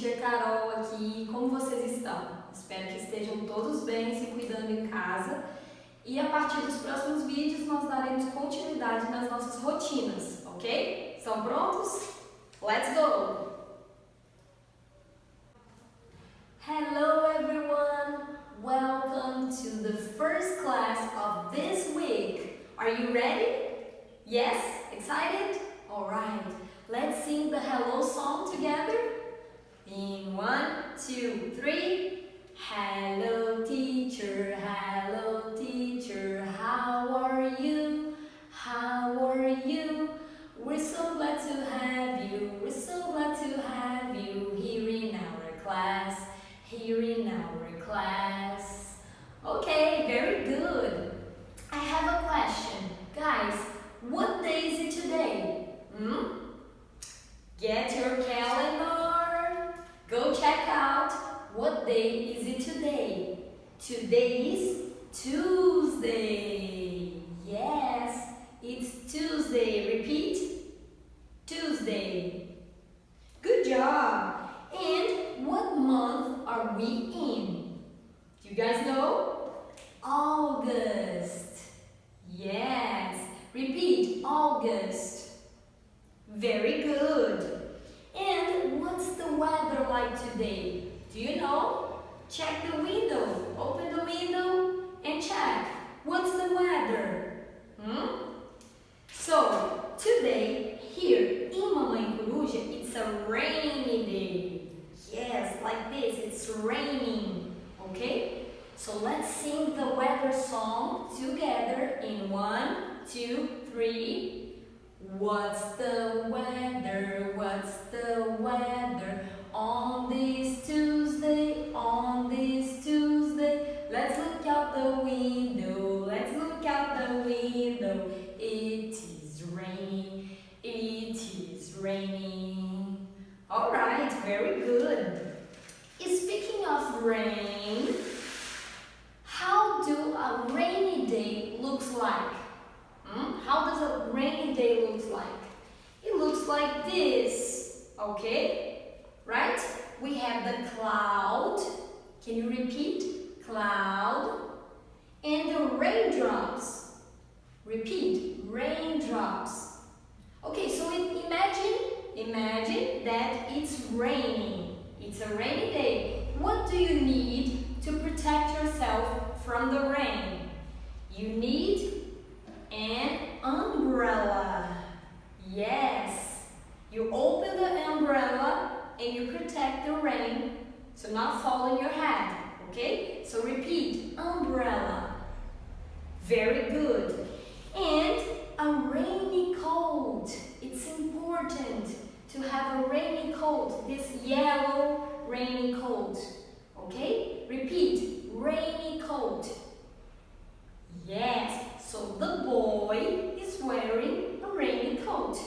Teacher Carol aqui. Como vocês estão? Espero que estejam todos bem, se cuidando em casa. E a partir dos próximos vídeos nós daremos continuidade nas nossas rotinas, ok? Estão prontos? Let's go! Hello everyone! Welcome to the first class of this week. Are you ready? Yes? Excited? Alright, let's sing the hello song together. In 1, 2, 3. Hello teacher, how are you? How are you? We're so glad to have you, here in our class, Okay, very good. I have a question. Guys, what day is it today? Get your calendar. Go check out. What day is it today? Today is Tuesday. Yes, it's Tuesday. Repeat. Tuesday. Good job. And what month are we in? Do you guys know? August. Yes. Repeat. August. Very good. And what's the weather like today? Do you know? Check the window. Open the window and check. What's the weather? So, today, here in Mamãe Coruja, it's a rainy day. Yes, like this, it's raining. Okay? So let's sing the weather song together in 1, 2, 3. What's the weather? What's the weather? On this Tuesday, let's look out the window, it is raining, Alright, very good. Speaking of rain, how do a rainy day looks like? How does a rainy day look like? It looks like this, okay? Right? We have the cloud. Can you repeat? Cloud. And the raindrops. Repeat. Raindrops. Okay, so imagine that it's raining. It's a rainy day. What do you need to protect yourself from the rain? You need an umbrella. Yes. You open the umbrella and you protect the rain to not fall on your head. Okay? So repeat. Umbrella. Very good. And a rainy coat. It's important to have a rainy coat. This yellow rainy coat. Okay? Repeat. Rainy coat. Yes. So the boy is wearing a rainy coat.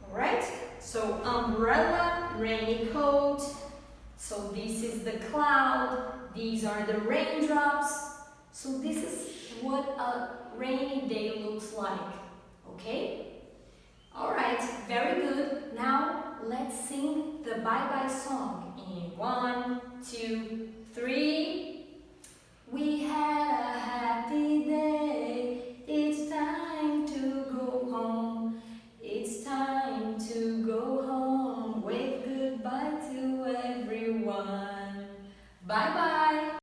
Alright? So umbrella, rainy coat. So this is the cloud. These are the raindrops. So this is what a rainy day looks like. Okay? Alright, very good. Now let's sing the bye-bye song in 1, 2, 3. We had a happy day. It's time to go home. It's time to go home. Wave goodbye to everyone. Bye-bye.